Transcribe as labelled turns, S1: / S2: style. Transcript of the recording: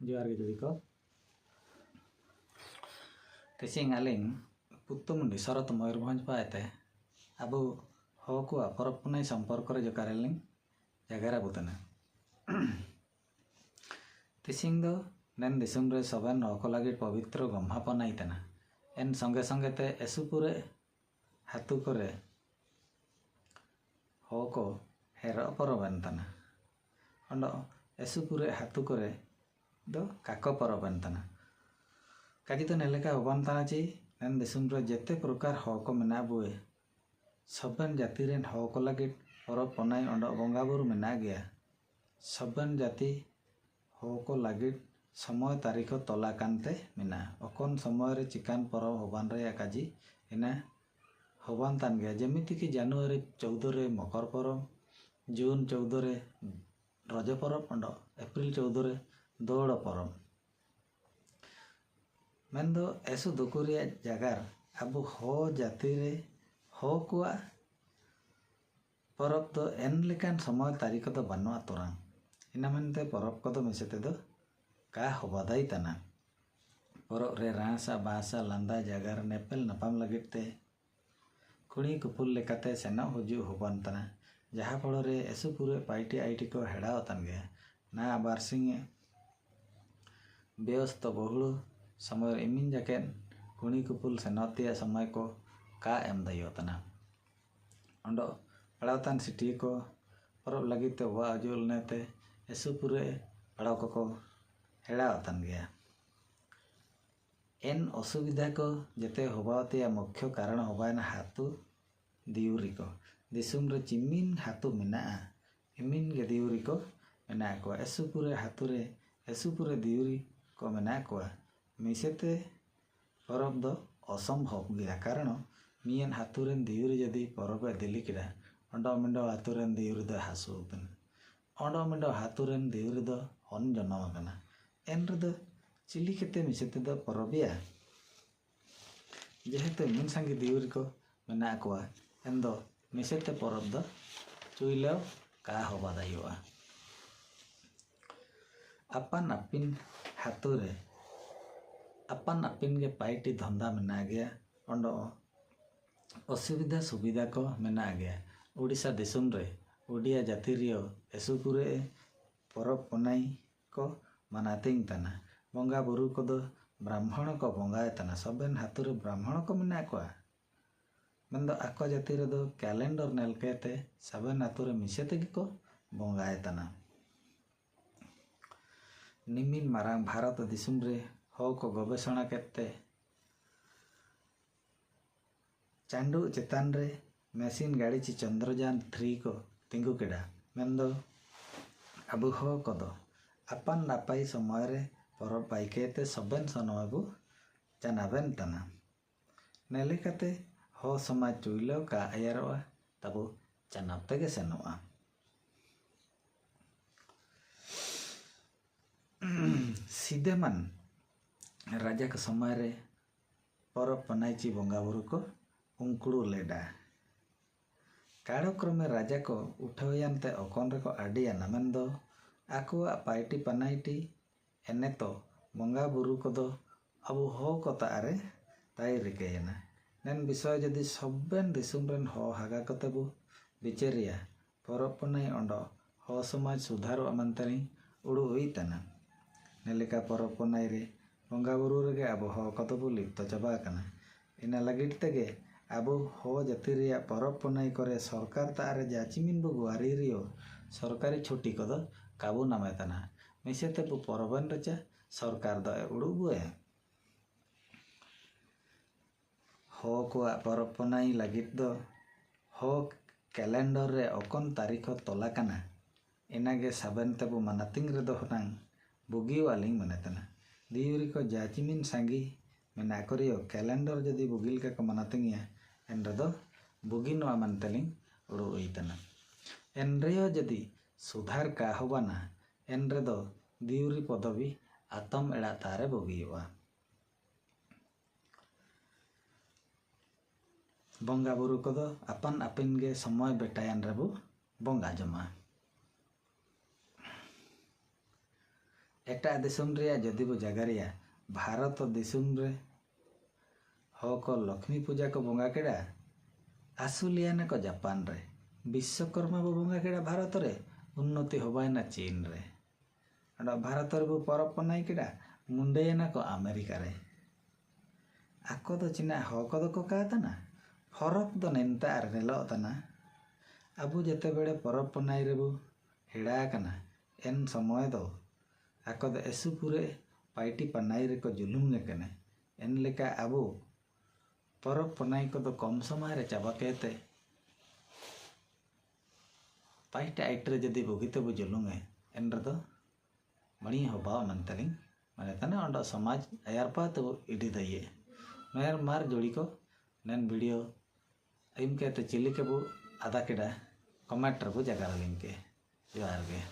S1: जोहार गे जुड़ी को तेसिंग आलिंग पुत्तुमुंडी शरत मयूरभंज पाते अब हको परब पुनाई संपर्क जोकारेलिंग जगह बुतना तेसिंग दो नेन दिसुम रे सबन हको लगे पवित्र गम्हा पनाइतना एन संगे संगे ते एसुपुरे हातु करे हको हेर परबेनतना अंडो एसुपुरे हातु करे दो काको परबेनतना काजी तो नेलेका होबानतना ची नेन दिसुम रे जेते प्रकार हको मेना बुए सबन जाति रेन हको लगे परब पनाई अंडो बंगा बुरु मेना गया सबन जाति हको लगे समय तारीख तला कानते मेना अकन समय रे चिकान परब होबान रे काजी इना होबान तान गया जेमिति कि जनवरी 14 रे मकर परब जून 14 रे रज परब अंडो एप्रिल 14 रे दौड़ परब मेन्दो एसु दुकुरिया जगार अब हो जाति रे हो कुआ परब तो एन लेकान समय तारीख तो बनुआ तोरां इना मेनते परब को तो मिसेते दो का होबादाई तना परब रे रासा बासा लांदा जगार नेपेल नपाम लगिते कुड़ी कुपुल लेकाते सेना हुजु होबान तना जहाँ फल रे एसु पुरे पाइटी आईटी को हेड़ाव तान गया ना बारसिंगे व्यस्त बहुल समय इमिन जाकेन कुणी कुपुल सेनतिया समय को का एम दयो तना अंडो पड़ावतान सिटी को परब लगिते वा अजुल नेते एसु पुरे पड़ाव को हेड़ाव तान गया एन असुविधा को जेते होबावतिया मुख्य कारण होबायना हातु दिउरी को दिसुम रे चिमिन हातु मेना इमिन गे दिउरी को मेना को एसुपुरे हातु रे एसुपुरे दिउरी को मेना को मिसेते परब दो असंभव गया कारण मियन हातु रेन दिउरी जदी परब दिली किडा अंडो मिंडो हातु रेन दिउरी दो हासुतन अंडो मिंडो हातु रेन दिउरी दो हन जनम कना एन रे दो चिली केते मिसेते दो परबिया जेहेतु मिन संगे दिउरी को मेना को एन दो मिसेते परब दो चुइलो का होबा दायोआ अपन अपिन हातु रे अपन अपिन के पाइटी धंधा मेना गया अंडो असुविधा सुविधा को मेना गया उड़ीसा दिसुम रे उड़िया जाति रियो एसुपुरे परब पनाई को मनातिंग तना बंगा बुरु को दो ब्राह्मण को बंगाए तना सबन हातु रे ब्राह्मण को मेना को मेन दो आको जाति रे दो कैलेंडर नेलकेते सबन हातु रे मिसेते को बंगाए तना निमिन मारांग भारत दिसुम रे हो को गवेषणा केते चांडू चेतान रे मशीन गाड़ी ची चंद्रयान 3 को तिंगु केडा मेन्दो अब हो को दो अपन नापाई समय रे परब पाइकेते सबन सनवाबु जानाबेन तना नेलिकाते हो समाज चुइलो का आयरवा तबु जानाबते के सेनोआ सीधेमान राजा के समय रे परब पनाइची बंगा बुरु को उंकुड़ू लेडा कालक्रमे राजा को उठावयानते अकन रे को आडिया नमेंदो आको पाइटी पनाइटी एने तो बंगा बुरु को दो अब हो को तारे ताई रिकेयना नेन विषय जदि सबन दिसुम रेन हो हागा कतेबु बिचेरिया परब पनाई अंडो हो समाज सुधारो अमंतनी उड़ू हुई तना नेलिका परब पनाई रे बंगा बुरु रे अब हो कतबु लिप्त चबा कना इना लगिट तेगे अब हो जाति रिया परब पनाई करे सरकार तारे जाचिमिन बु गुआरी रियो सरकारी छुट्टी को दो काबू नामे तना मिसेते बु परबन रचा सरकार दो उड़ू बुए हो को परब पनाई लगित दो हो कैलेंडर रे अकन तारीख तोला कना इनागे साबन तबु मनातिंग रे दो हनांग बुगी वालिंग मने तना दियुरी को जाचिमिन सांगी मेना करियो कैलेंडर जदी बुगिल का मनातिंग एन रे दो बुगिन वा मनतलिंग उड़ू इतना एन रेयो जदी सुधार का होबाना एन रे दो दियुरी पदवी आतम एड़ा तारे बुगिवा बंगा बुरु को दो अपन अपिन गे समय बेटायन रेबु बंगा जमा एटा दिसुम रे जदि बो जगह रे भारत दिसुम रे हो को लक्ष्मी पूजा को बंगा केड़ा आसुलियाना को जापान रे विश्वकर्मा बो बंगा केड़ा भारत रे उन्नति होबायना चीन रे अड़ा भारत रे बो परब पनाई केड़ा मुंडेना को अमेरिका रे आको दो चिना हक दो को कहता फरक दो नेता आर नेलो तना अबु जते बेड़े परब पनाई रे बो हेड़ा कना एन समय दो आको दो एसु पूरे पाइटी पनाई रे को जुलुम ने कने एन लेका अबु परब पनाई को दो कम समय रे चाबा केते पाइटा आइटरे जदि बगिते बो जुलुंगे एन रे दो मणि होबा मनतलिंग माने तने अंडा समाज अयारपा तो इडी दइए मेर मार जोड़ी को नैन वीडियो इनके तो चिल्ली के बो आधा केड़ा कमेंट रे बो जगह लिंक के जोहार गे।